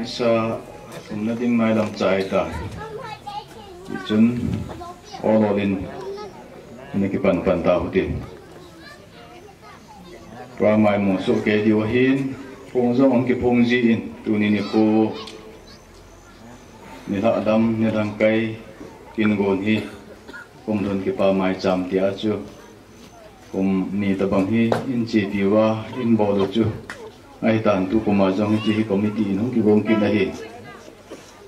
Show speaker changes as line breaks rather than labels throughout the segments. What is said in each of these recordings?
Isa na ding may lang chay ta ichun ololin nakipan tao din para may muso kay diwahin pungzong ang kipungziin tunin ko nila adam nilang kay kingonhi kung doon kipa may jam tiacho kung ni tabanghi inchi diwa in bolo chu ai tan tu kumajong ji committee nung kigong kinahi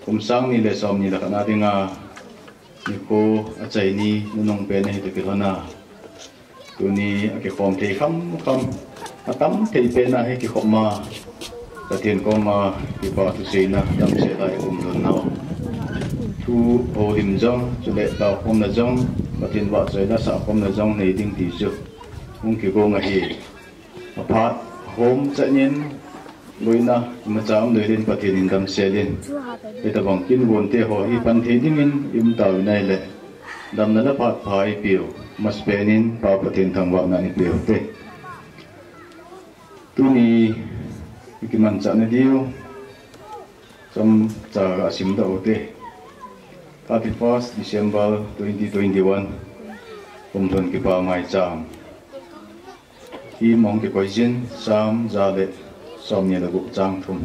kumsang ni lesom ni lakana dinga niko achai ni nunong pe nei te kilona tuni ake kom te kham atam te pe na he ki khoma tatien ko ma ki pa tu seina dam se lai don naw tu o dim jong chu le ta kom na jong patien wa chai da sa kom na jong nei ding ti chu nung ki go nga hi apart home chanyin loina macham loirin pathin indam selin eta bang kin bonte ho hi pan thedingin im taw nai le dam na la pat phai piu mas penin pa pathin thangwa na ni piu te tuni ikiman cha na dio cham cha asim da ote 31 December 2021 kumthon ki pa mai cham hi mong ki koijin sam za le som ne lagu chang thum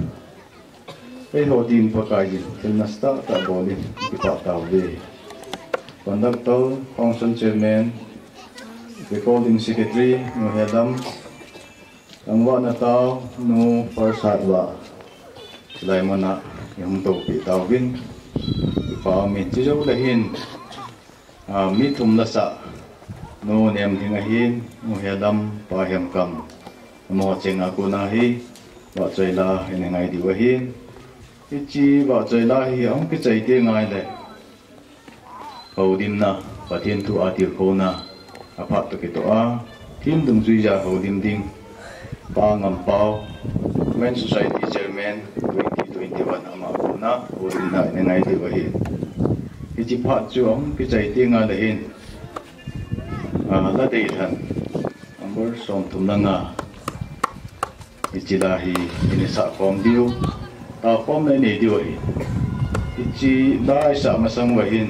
ei ho din pa kai jin tilnasta ta bolin ki pa taw de conductor function chairman recording secretary no hedam angwa na taw no persat wa lai mana yum to pi taw bin pa mi chi jo la hin mi thum la sa no nem thinga hin no hedam pa hem kam mo cheng aku na hi wa chai la hin ngai di wa hin chi wa chai la hi ang ki chai te ngai le ho dim na pathin tu atir ko na aphat to ki to a tim dung zui ja ho dim ding pa ngam pau men society chairman 2021 ama ko na ho dim na ngai di wa hin chi phat chu ang ki chai te ngai le hin la dei than amber som thum na nga ichilahi ini sa kom dio ta kom ne ne dio hi ichi dai sa masang wa hin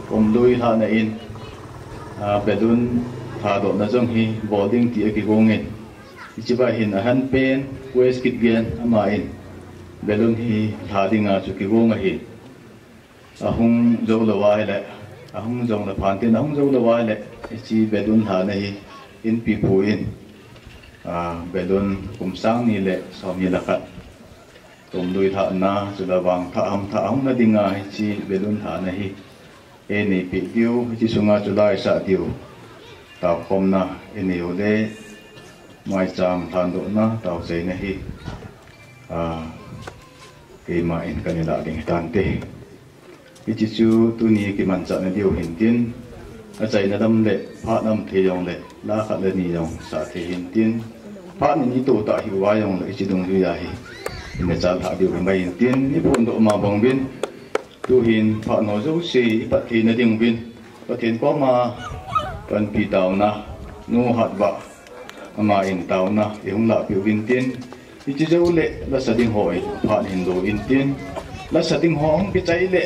kom lui ha na in bedun tha do na jong hi boarding ti ki gongen ichi ba hin a han pen west kit gen ama in belun hi tha dinga chu ki gonga hi ahung zo la wa le ahung jong la phan tin ahung zo la wa le chi bedun tha na hi in pi pu in bedun kumsang ni le som ni lakat tum lui tha na chu la wang tha am na dinga chi bedun tha na hi e ni pi tiu chi sunga chu lai sa tiu ta khom na e ni o le mai cham than do na tau sei na hi ke ma in kanila ding tan te chi chu tu ni ki man cha na dio hin tin a chai na dam le pha nam the yong le la khat le ni yong sa the hin tin pha ni to ta hi wa yong le chi dong ju ya hi ne cha tha dio mai hin tin ni pon do ma bong bin tu hin pha no zo si pa thi na ding bin pa thin ko ma pan pi taw na nu hat ba ama in taw na e hung la pi bin tin chi zo le la sa ding hoi pha hin do in tin la sa ding hong ki chai le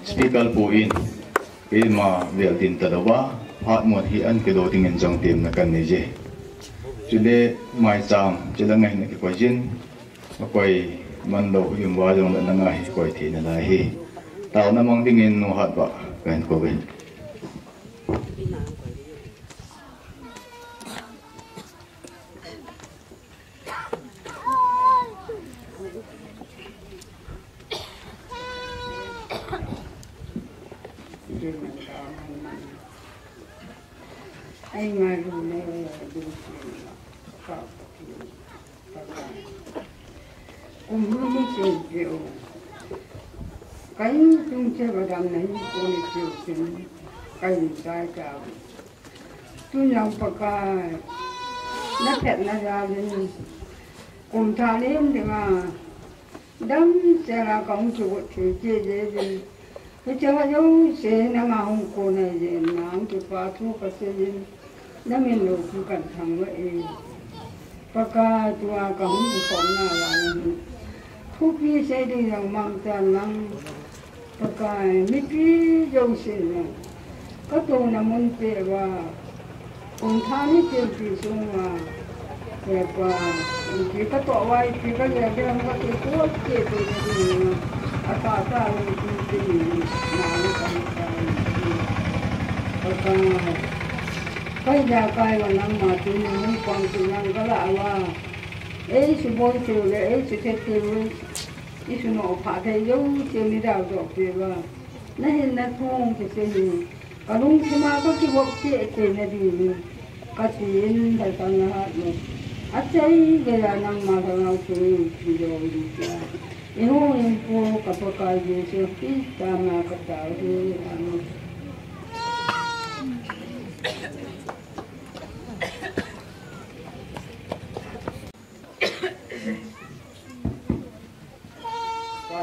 speaker po in ma vel tin talawa phat mon hi an ke do ting en jong tim na kan ni je chule mai cham chila ngai na ki ko jin koi man lo yum wa jong na ngai koi thi na la hi taw na mong ding in no hat ba kan ko ben
ai mai luôn này đi học cũng không chịu chịu cái chúng chơi vào đầm này cô chịu chịu cái sai cả tôi nhầm bậc nó thật là ra đi cùng thà lên thì mà đâm sẽ là công chủ chơi chơi gì cái cháu dấu sẽ nằm ở Hồng Cô này thì nắng thì phá thuốc cái sẽ nó mình lục cẩn thận vậy Paka tua ka hum ko na la khu pi sẽ đi rằng mang tan năng Paka mi pi dấu sẽ có tu na mun pe wa ông thani pe pi sung wa pe pa ki ka to wai ki ka ya ke ram ka ko ke pe ni ata ta ni ti na ni ka Paka cái nhà cái mà năng mà tụi mình còn tụi năng cái là ấy số bốn số ấy số thế tiêu ấy số nọ phá thế dấu tiêu đi đào dọc thì là nó hiện nó không thì sẽ gì còn lúc mà có cái vật chế thì nó đi cái chuyện tại sao nó hát nữa chơi cái là năng mà thằng nào chơi thì rồi đi ra nếu như cô cặp cái gì sẽ biết ta mà cái tạo thì anh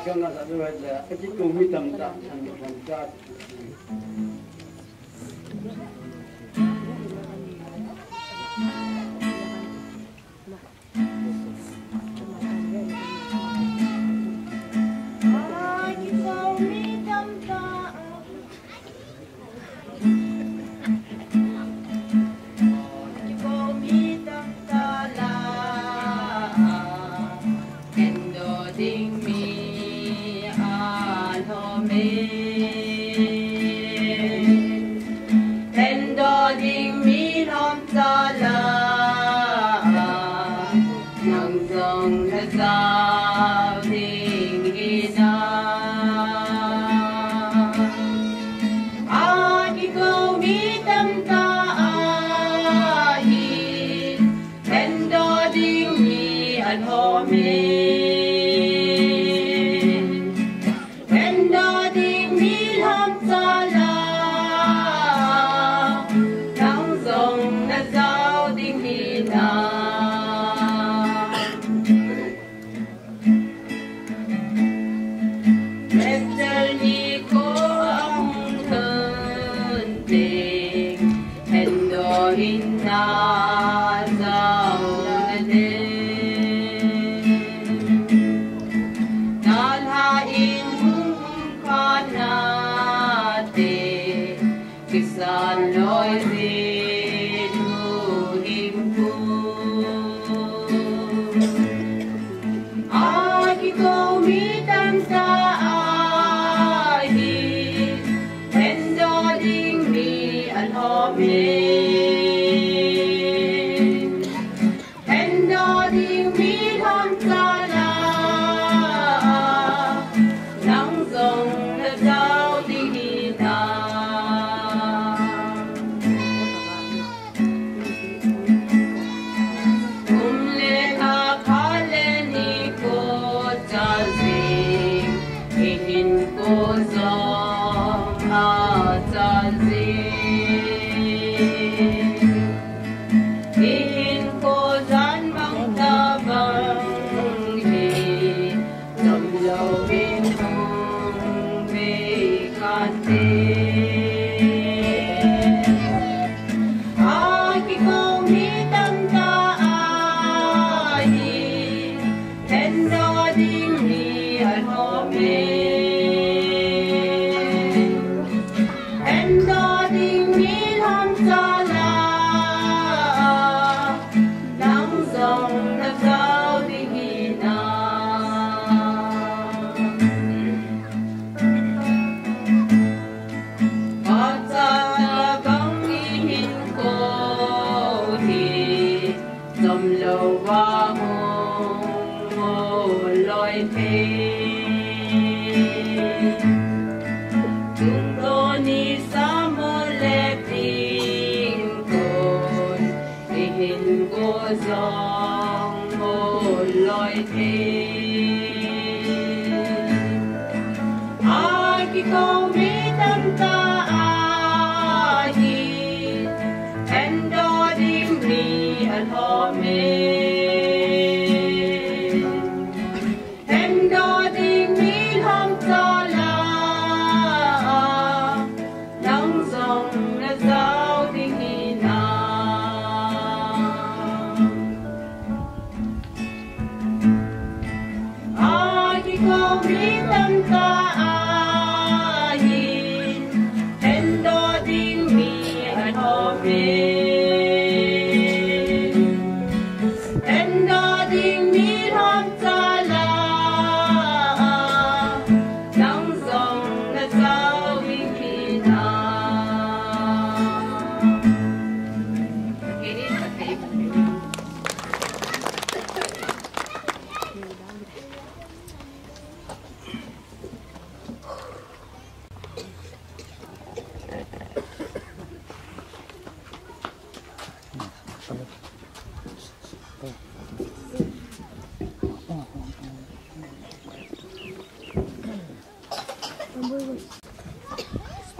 cho nó sẽ được là cái công việc tầm tạm thành ra
And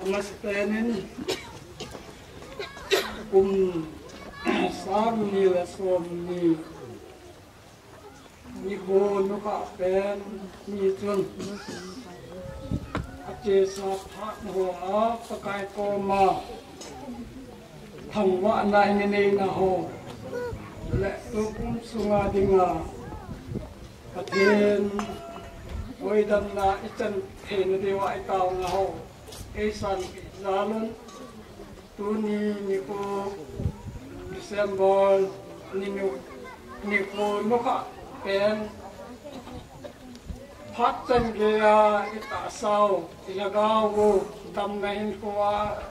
Amastenin sarni la somni ni ko nuka pen ni chun ache sa pha ho a pakai ko ma thangwa na ni na ho le tu kum sunga dinga pathen oi dan na ichan then dewa ai taw na ho Esan Zalun Tuni Niko December Niko Nuka Pen Patsan Gaya Ita Sao Ilagawo Tamnahin Koa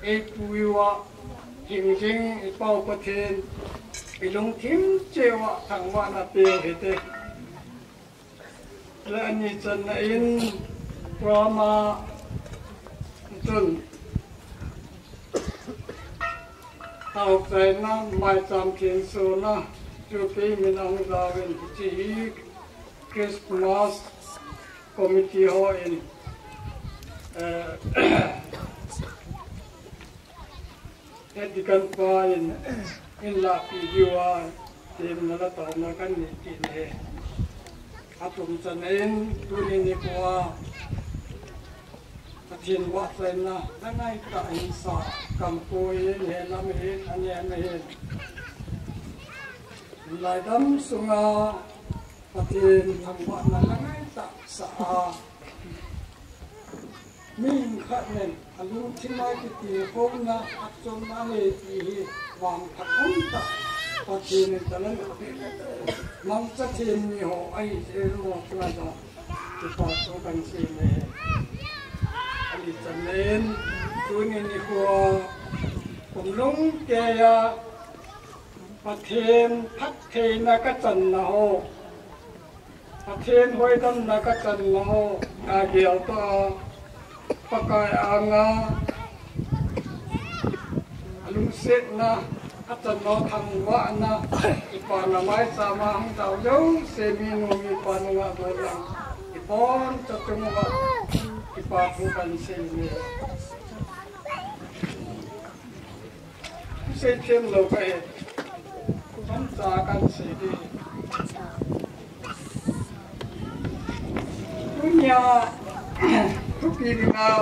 Epuiwa Hingjing Ipau Patin Ilong Tim Chewa Tangwa Na Peo Hete Lani Chanain Rama Jun Tao Kai Na Mai Cham Kien So Na Chupi Minang Zawin Chi Christmas Committee Ho in Edikan Pa in La Pidiwa Tim Nala Tao Na Kan Ni Tin He Atum Chanain Tuni Ni Kwa Thiên Hoa Sơn là ngay tại xã Cam Côi hệ làm hệ anh em hệ lại đâm xuống Thiên thằng bạn là ngay tại xã mình khát nên anh lúc trên này cái tiền phong na áp dụng na hệ thì vàng thật không tại Thiên ta lên mong cho Thiên nhiều ai sẽ một là đó thì phải số bằng xin này Đi chân lên, tôi nhìn đi qua, cũng lúng kề, phát thêm là cái chân nào, phát thêm hơi đâm là cái chân nào, kiểu to, phát cái ăn lúng xếp na, cái chân nào thằng vợ na, cái bàn là máy sao mà không giàu dấu, xe mi nô mi bàn là vậy là, cái bàn cho chúng nó Ipapukan sini, saya cem lokai, pancakan sini. Punya kepingan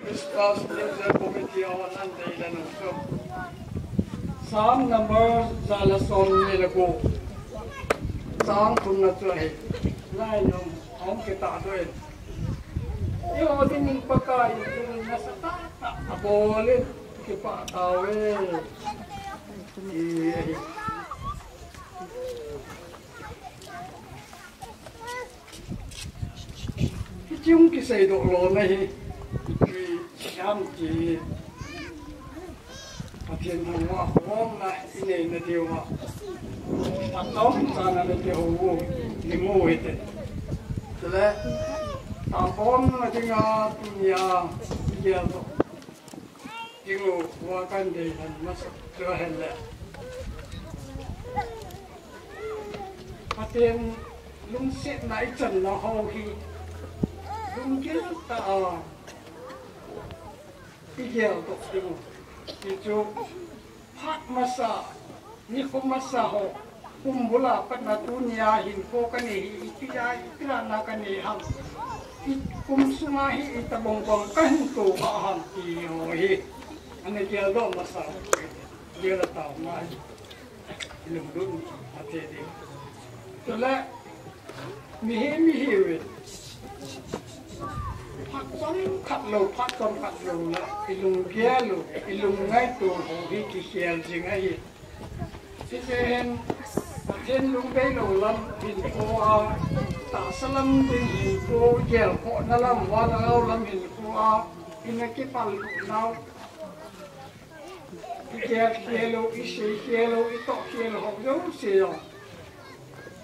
Kristus User Committee awalan dari dan untuk sam number salah somni lagu, sam tunna tuai, lain yang orang kita tuai. Yo din pagkain yung nasa tata abolin kipa tawe yung kisay do lo na hi siyam ki patien hawa hom na inay na diwa patong sana na diwa limo ite sila Tapon na tinga punya dia tu, jingu wakan deh dan masuk ke hele. Patien lungsit naik jen na hoki, lungkil ta, dia tu jingu, itu hak masa, ni kum masa ho, kumbula pada dunia hinko kani, ikira na kani ham. Kum sumahi itabong-bong kanto aham tiyohi. Ano kaya doon masabi? Dia na tao na ilumdun ate di. Tula mihi-mihiwit. phát giống khát lầu phát giống khát lầu là ilung kia lầu ilung ngay tổ hồ đi kỳ kèn gì ngay thế nên thiên lung đây lầu lâm hình cô ta salam din hình cô kèn họ na lâm hoa na lâu lâm hình cô in cái pal nào cái kia lầu cái gì kia lầu cái tọ kia lầu học giống gì rồi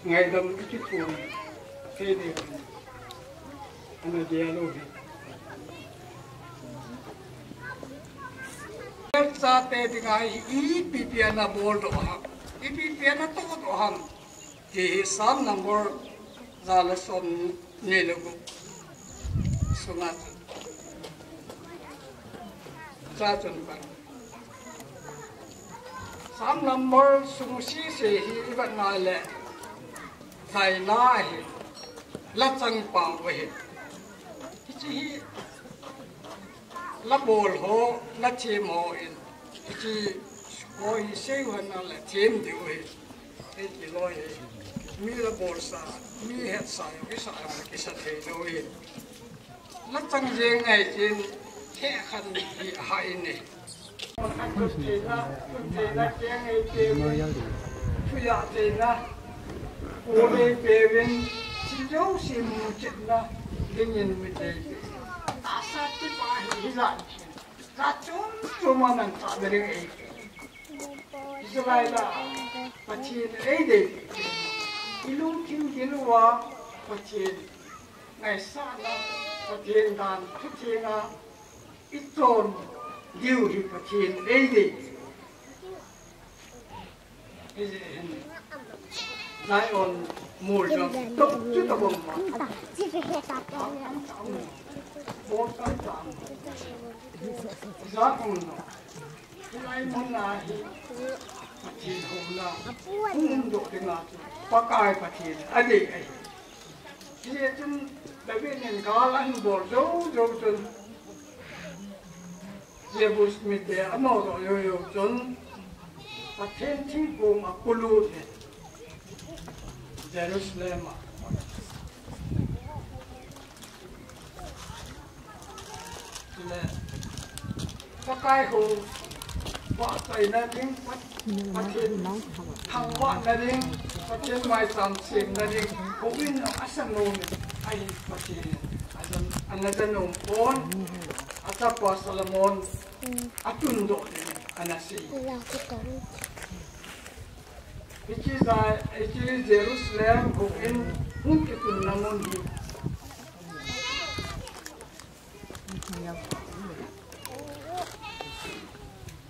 ngày đâm cái thùng thế này anh đi alo đi sa te dingai IPPN na board do ha IPPN na to do ham ki sam number zala son ne logo sunat sa chun pa sam number sumusi se hi ibat na le thai na hi la chang pa we chi la bol ho la chim ho in chi hoi sei ho na la chim di we e chi loi mi la bol sa mi het sa ki sa ki sa the no in la chang je ngai chin the khan hi hai ni Thuya te na ole pevin chi jo sim chet na dingin mi te asat ti pa hi la ta chum chuma nan ta dering e Israela pachin e de ilung kim kilwa pachin ngai sa na pachin dan thuthina iton diu hi pachin e de Lion more jump top to the bomb. Zakuno. Lai mona hi. Patin hona. Mundo tinga. Pakai patin. Ade ai. Dia tun David kalan bor jo tun. Dia bus mit dia amo yo tun. Patin tingkung apulu. Jerusalem. Pakai ho, pakai nading, pakai hang wat nading, pakai mai sam sim nading. Kawin ang asam noon ay pakai anadan noon pon, atapa Solomon, atundo din anasi. It is Jerusalem who in Hunkitun Namundi.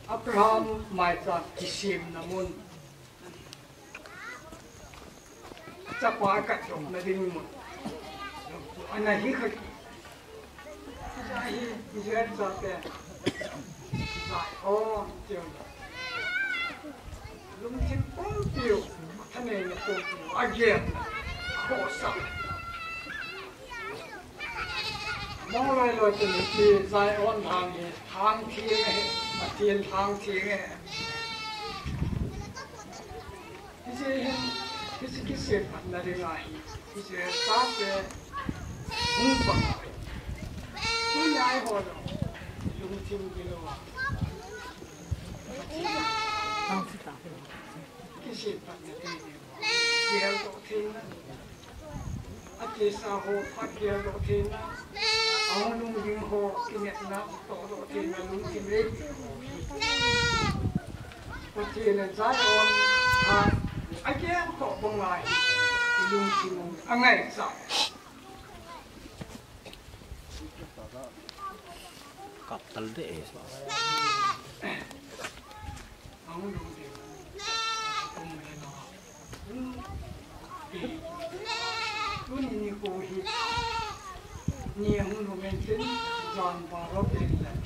Abraham Maita Kisim Namun. Sapa katok na din mo. Anahikak. Israel sa te. Oh, Diyo. Lumtin Pompeo, tanay na Pompeo, again, kosa. Mga lalo ito ni Zion hang tiye, matin hang tiye. Kasi kisip at naringahi, kasi sase, umpang. Tunay ho no, lumtin ginawa. Kisip at naringahi, kaya dotina. At isa ho, pagkaya dotina. Ang nunging ho, kinyak na, dotina, lumtimig. Pati na Zion, again ko bangay, lumtimig. Angay, Zion.
Kapal deh.
Ang nunging. Ini kohi ni ang numentin John Barrow England.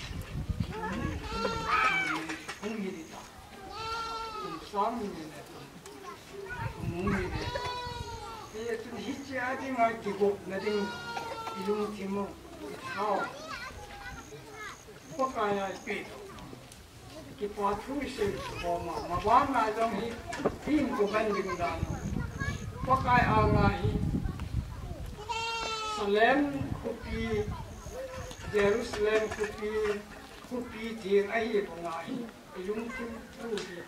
Ang hirita. Ang sami nila. Ang mumili. Kaya itong hitsi ating artigok na rin ilong timo. Ikaw. Pakaya ipito. Kipatu isi koma. Mabana itong hin ko banding dano. Pakaya nga hi. Salem kupi Jerusalem kupi thiền ấy của ngài lúng chung tu đi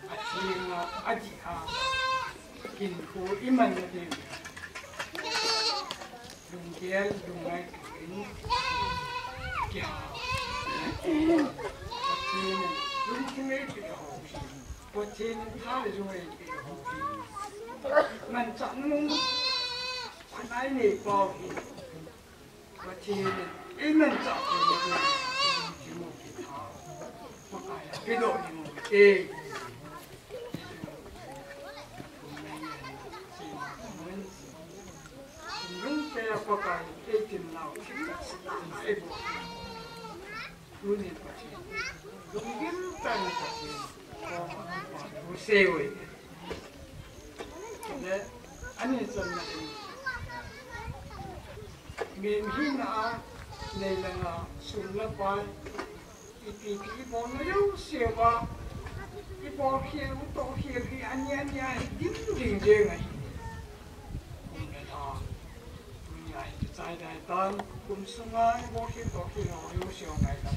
thiền ajiha kinh khu iman đi dùng kia dùng ngay kính kia thiền lúng chung ấy bị hồ có thiền tha là dùng ấy bị hồ mình chọn mong anh ấy này vào có thiền iman chọn cái độ thì một cái những cái có cái chuyện nào cũng sẽ bộ luôn đi phát triển đúng cái tăng phát triển có xe vậy đấy anh ấy cho nên mình khi nào này là sung lập bài cái bọn nó yếu xíu quá cái bọn kia cũng to kia cái anh dính liền riêng này cũng là thà mình này trái đại tan cũng sung ai bọn kia to kia nó yếu xíu này đó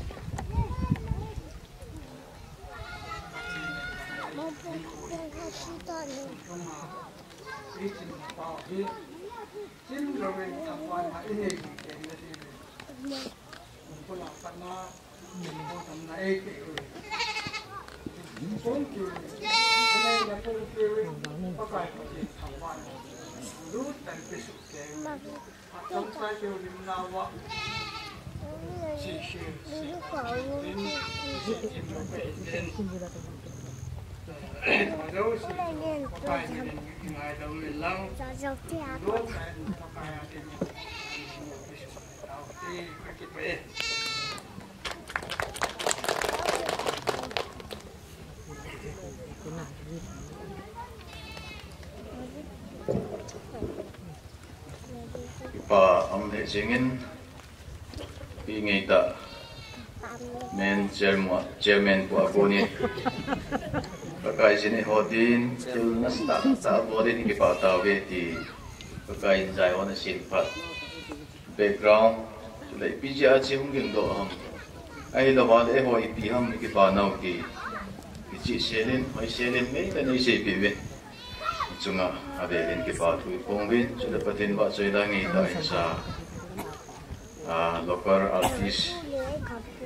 cái chuyện bảo cái chính rồi mình thằng quan là ini cái này cũng có làm phần na mình có thằng này cái bốn kiểu cái này là bốn kiểu có phải có gì thằng quan rút thành cái sự kiện trong sai kiểu mình nào vậy chỉ đến ở đâu thì có phải mình ngày đầu mình lăng rút thành có phải thì cái về
pa am le jingin pi ngei ta men chairman ko aboni pakai jini hodin til nasta sa bodin ki pa ta ve ti pakai jai on sin phat background le pja chi hungin do ham ai lo wa le ho pi ham ki pa nau ki chi selen hoi selen me ta nei se pi ve chunga avelin ki pa thui pongwin chula patin ba choida ngi ta insa local artist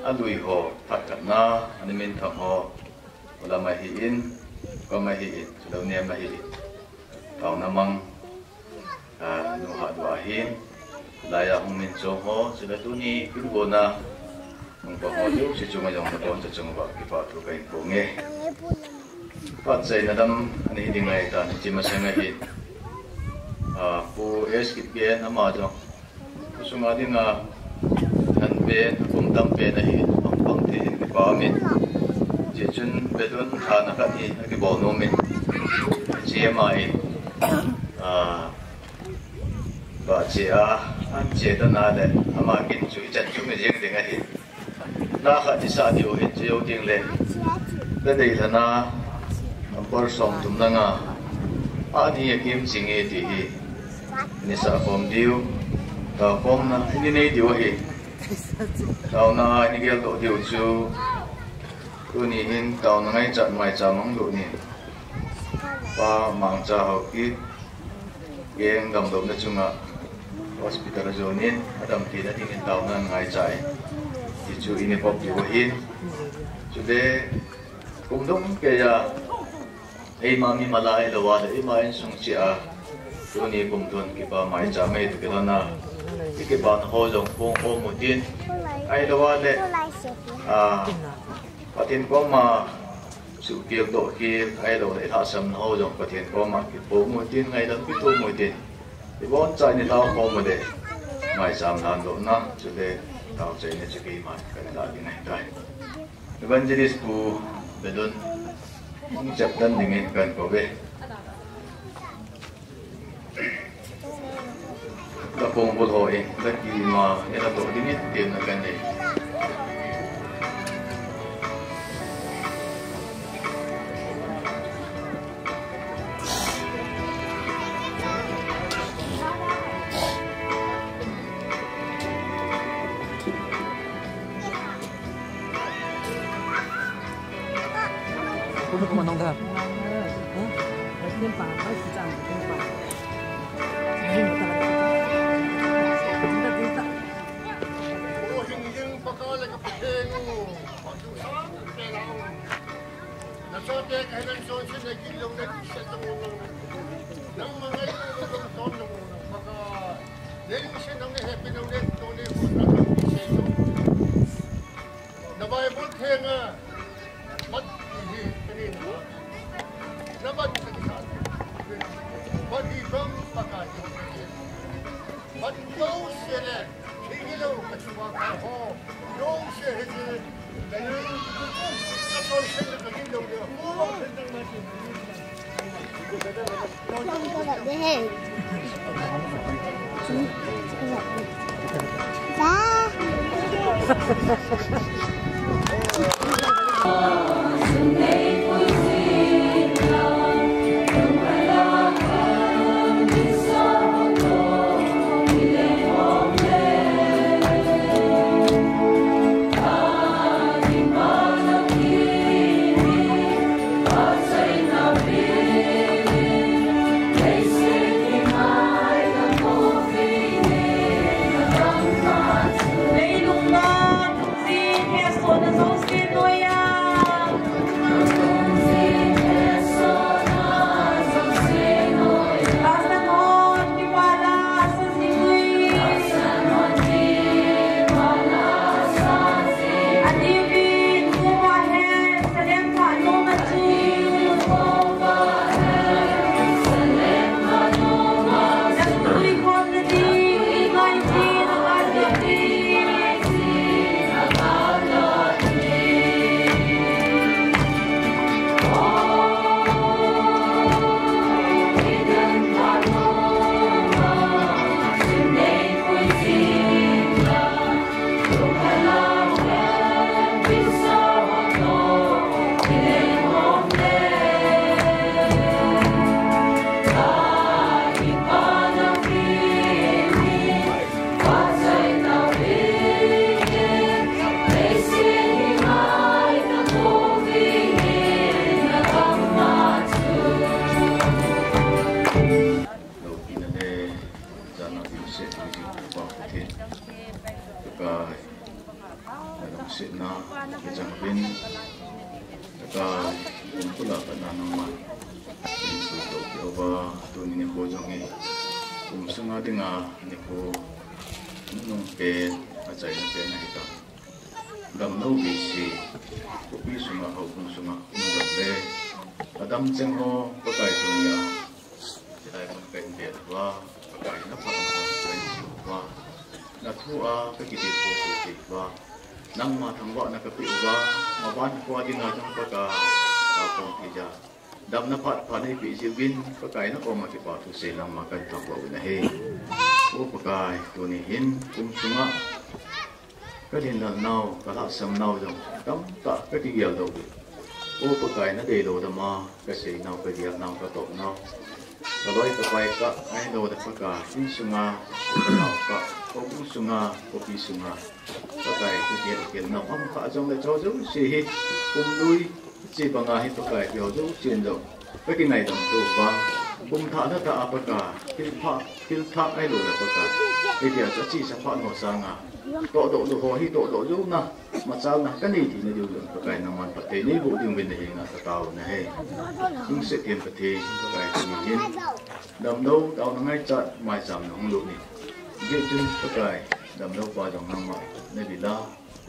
alui ho thakna animin tham ho ola mai hi in ko mai hi in chula ne mai hi tau namang nu ha dua hin laya hungmin cho ho chula tu ni kin bona mong ko ho yu si chunga yong na don cha chunga ba ki pa tu kai ko nge pat sai na dam ani ding ai ta ni chima sanga hi pu es ki pe na ma jo sunga dinga han pe kum dam pe na hi pang te ki pa mi je chun be don tha na ka ni ki bo no mi je mai ba che an che ta na le ama kin chu chan chu mi jing ding a hi na kha ti sa dio hin che yo ding le le dei la na por som tum na nga ani kim singe ti hi ni sa pom diu ta pom na ni nei diu hi tao na ni gel do diu chu tu ni hin tao na ngai chat mai cha mong do ni pa mang cha ho ki geng dam dom na chunga hospital zonin adam ti na tin tao na ngai chai ti chu ini pop diu hi chu de kum dong ke ya ei mami malai lawa de ma in sung chia tu ni kum thun ki pa mai cha mai tu ke na ki ba ho jong pong ho mo tin ai lawa le patin ko ma su kiek do ki ai lo le tha sam ho jong patin ko ma ki po mo tin ngai dam ki tu mo tin ti bon chai ni tao ho mo de mai sam nan do na chu de tao chai ni chi ki ma ka na di nai tai evangelist pu bedon chập tân thì mình cần có về là cùng một hội là kỳ mà nên là tổ đi nhất tiền là gần này
Udah ke manong dah.
Lên phá nói chỉ rằng lên phá nhưng mà ta chúng ta đi tận
hình dung bác ơi là cái thề ngu còn chúng sáng cái nào là cho cái này cho xin này kinh long này sẽ trong luôn nắng mà ngay nó cũng tốt luôn bác ơi nếu xin nắng này happy nắng này tôi đi một năm đi xe luôn nó bay bốn thề à mất gì cái gì nữa nó mất cái gì mất đi không bác ơi mất đâu xe này 이게 좀 같이 와가고 용시에 해지 내는 그걸 생각하기 힘들어요. đâm nó phát đi bị diệu viên có cái nó ôm mà cái bảo thủ sẽ làm mà cần thọc vào cái này ô có cáiตัวนี้ hiến cũng xuống á cái điện là nào cái là sầm nào rồi đâm tạ cái gì đầu ô có cái nó để đồ đâm mà cái gì nào cái gì nào cái tổ nào rồi cái ai đồ được cái hiến xuống á nào cái cũng xuống á cũng bị xuống á cái điện nào không phải trong cái chỗ giống gì cũng đuôi chỉ bằng ai hết cái điều giống chuyện rồi cái này đồng đồ và bung thả nó thả bậc cả khi thả ai rồi là bậc cả cái điều cho chỉ sẽ phát một sang à độ đồ hồ hi độ giúp na mà sao na cái này thì nó điều lượng cái nằm mặt thế này bộ đường bên này là tàu này cũng sẽ tiền thì cái gì hiên đầm đâu tàu nó ngay chọn mai sắm nó không được này dễ chân cái đầm đâu qua dòng năm mày này bị la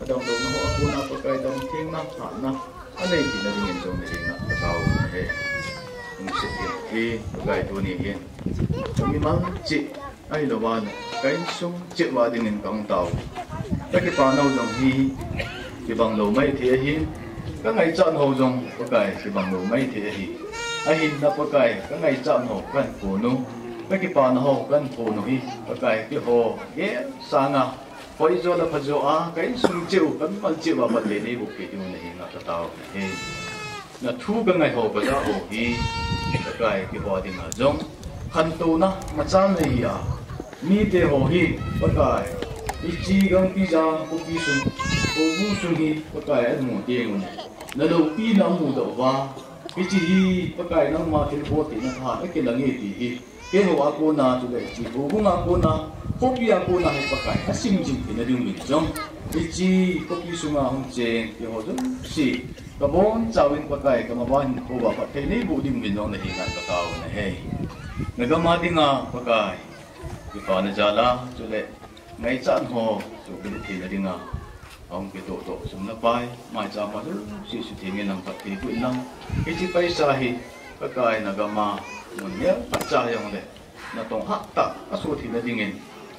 đầm đâu nó họ cuốn áo cái đầm thiên năm hạn năm anh này thì nó đi nhìn trong này là tàu này cũng sẽ tiền thì cáiตัวนี้hiênมีมั้งจิไอ้ละวันcái sungจิว่าđi nhìn con tàu cái bà nào dùng hi cái bằng lầu mấy thì hi cái ngày chọn hồ dùng cái bằng lầu mấy thì hi ai hi là cái ngày chọn hồ cái hồ nung cái bà nào hồ cái hồ nung hi cái hồ ye sang à bây giờ là bây giờ cái sung chịu cái phần chịu và vật lý này buộc cái điều này là tàu là thu cái ngày hồ bây giờ hồ hi cái bà đi mà dùng khăn tu na mà chán này à mi te hồ hi cái chi gang pi jang ko pi sun ko bu sun hi cái anh mu te ngun na lo pi na mu do wa cái gì cái cái nó mà thiên phố thì nó thà cái là nghe thì cái hồ cô na chủ đề chỉ hồ cũng cô na không biết cô na hay cái cái sim gì thì nó đừng mình trong cái gì có cái số mà không chê cái hồ rất xì cái bốn cháu bên cái mà bán hồ bảo cái này bộ đừng mình nó này cái tao này hay người ta mà tiếng cái phần này là chủ đề ngày chăn hồ chủ cái thì là tiếng ông cái tổ chúng nó bay mai cha mà rất sự thì nghe năng phát thì cũng năng cái chỉ phải sai cái là cái mà mình nhớ phát cha yang đấy nó tổng hắc tạ cái số thì là tiếng nghe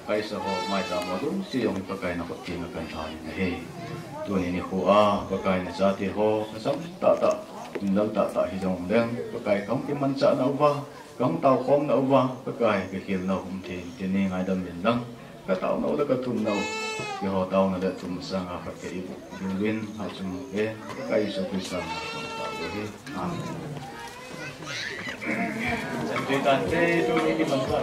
cái sao mai cha mà rất sử dụng cái nó phát thì nó cần thay nàyตัวนี้หัวก็กายในชาติหัวซ้ำตาเราตาที่จงเดิมก็กายของที่มันจะเอาว่าของเต่าของเอาว่าก็กายก็เขียนเราหุ่นที่นี่ไงดำเป็นดังก็เต่าเราแล้วก็ทุ่มเราที่หัวเต่านั่นแหละทุ่มสังอาปัจจัยวินวินหาจุ่มก็กายสุขสันต์เต่าด้วยอ่าจันทร์จันทร์ตัวนี้ที่มันก็